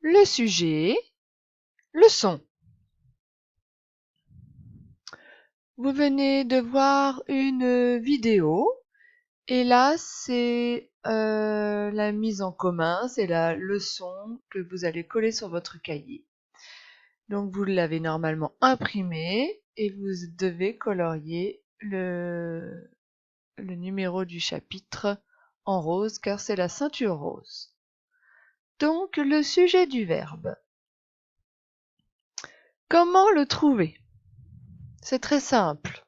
le sujet, le son. Vous venez de voir une vidéo et là c'est la mise en commun, c'est la leçon que vous allez coller sur votre cahier. Donc vous l'avez normalement imprimé et vous devez colorier le numéro du chapitre en rose car c'est la ceinture rose. Donc le sujet du verbe. Comment le trouver? C'est très simple.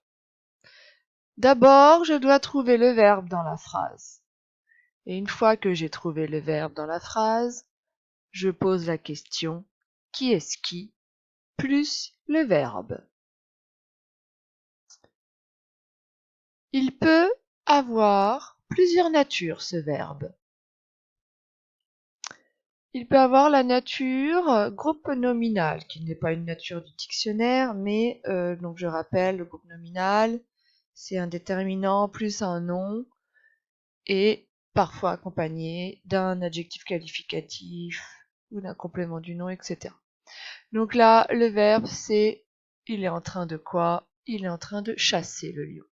D'abord, je dois trouver le verbe dans la phrase. Et une fois que j'ai trouvé le verbe dans la phrase, je pose la question qui est-ce qui plus le verbe. Il peut avoir plusieurs natures ce verbe. Il peut avoir la nature groupe nominal, qui n'est pas une nature du dictionnaire, mais donc je rappelle, le groupe nominal, c'est un déterminant plus un nom et parfois accompagné d'un adjectif qualificatif ou d'un complément du nom, etc. Donc là, le verbe, c'est il est en train de quoi? Il est en train de chasser le lion.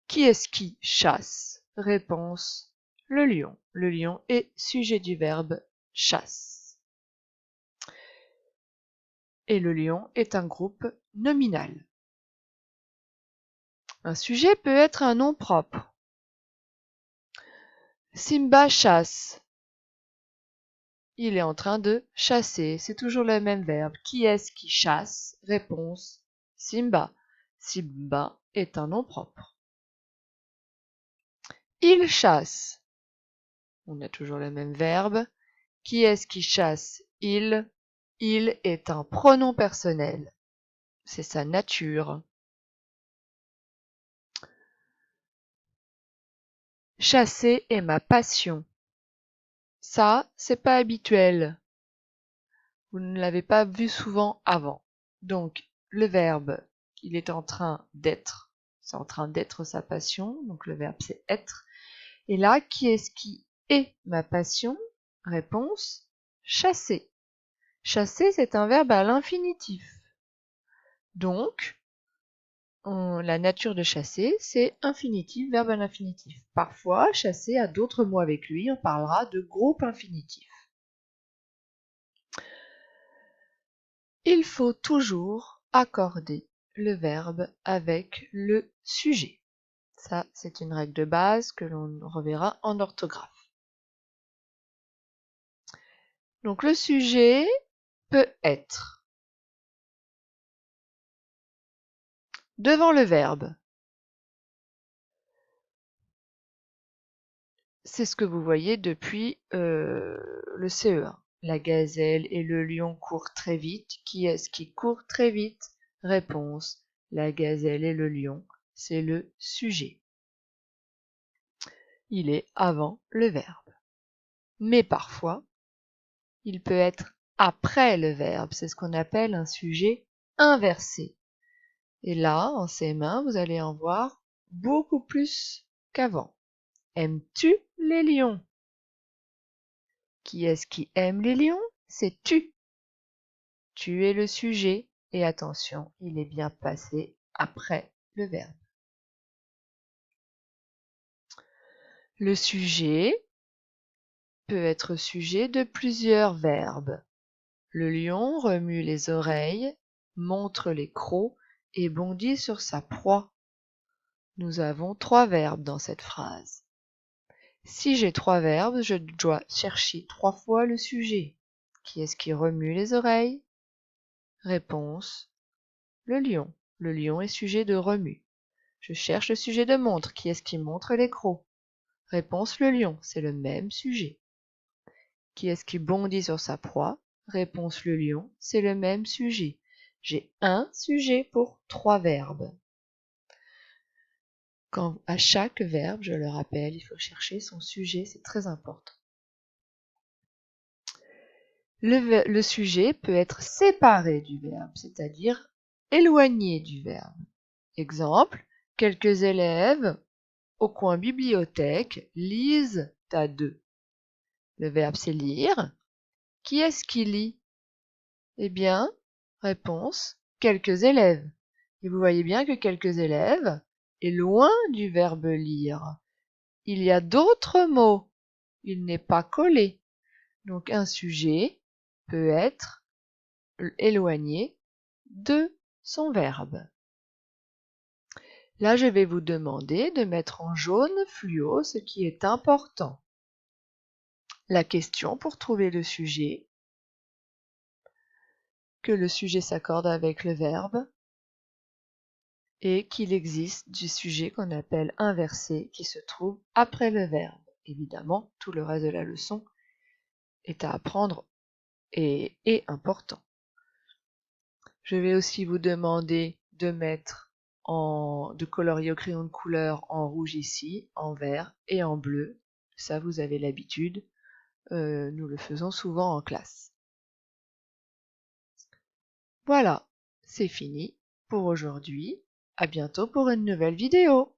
Qui est-ce qui chasse? Réponse, le lion. Le lion est sujet du verbe chasse. Et le lion est un groupe nominal. Un sujet peut être un nom propre. Simba chasse. Il est en train de chasser. C'est toujours le même verbe. Qui est-ce qui chasse? Réponse, Simba. Simba est un nom propre. Il chasse. On a toujours le même verbe. Qui est-ce qui chasse? Il. Il est un pronom personnel. C'est sa nature. Chasser est ma passion. Ça, c'est pas habituel. Vous ne l'avez pas vu souvent avant. Donc, le verbe, il est en train d'être. C'est en train d'être sa passion. Donc, le verbe, c'est être. Et là, qui est-ce qui est ma passion? Réponse, chasser. Chasser, c'est un verbe à l'infinitif. Donc, la nature de chasser, c'est infinitif, verbe à l'infinitif. Parfois, chasser a d'autres mots avec lui, on parlera de groupe infinitif. Il faut toujours accorder le verbe avec le sujet. Ça, c'est une règle de base que l'on reverra en orthographe. Donc le sujet peut être devant le verbe. C'est ce que vous voyez depuis le CE1. La gazelle et le lion courent très vite. Qui est-ce qui court très vite? Réponse, la gazelle et le lion, c'est le sujet. Il est avant le verbe. Mais parfois, il peut être après le verbe. C'est ce qu'on appelle un sujet inversé. Et là, en CM1, vous allez en voir beaucoup plus qu'avant. Aimes-tu les lions? Qui est-ce qui aime les lions? C'est tu. Tu es le sujet. Et attention, il est bien passé après le verbe. Le sujet peut être sujet de plusieurs verbes. Le lion remue les oreilles, montre les crocs et bondit sur sa proie. Nous avons 3 verbes dans cette phrase. Si j'ai 3 verbes, je dois chercher 3 fois le sujet. Qui est-ce qui remue les oreilles? Réponse, le lion. Le lion est sujet de remue. Je cherche le sujet de montre. Qui est-ce qui montre les crocs? Réponse, le lion. C'est le même sujet. Qui est-ce qui bondit sur sa proie? Réponse, le lion. C'est le même sujet. J'ai un sujet pour 3 verbes. À chaque verbe, je le rappelle, il faut chercher son sujet, c'est très important. Le sujet peut être séparé du verbe, c'est-à-dire éloigné du verbe. Exemple, quelques élèves au coin bibliothèque lisent à deux. Le verbe c'est lire. Qui est-ce qui lit? Eh bien, réponse, quelques élèves. Et vous voyez bien que quelques élèves est loin du verbe lire. Il y a d'autres mots. Il n'est pas collé. Donc un sujet peut être éloigné de son verbe. Là, je vais vous demander de mettre en jaune fluo ce qui est important. La question pour trouver le sujet, que le sujet s'accorde avec le verbe et qu'il existe du sujet qu'on appelle inversé qui se trouve après le verbe. Évidemment, tout le reste de la leçon est à apprendre et est important. Je vais aussi vous demander de de colorier au crayon de couleur en rouge ici, en vert et en bleu. Ça, vous avez l'habitude. Nous le faisons souvent en classe. Voilà, c'est fini pour aujourd'hui. À bientôt pour une nouvelle vidéo.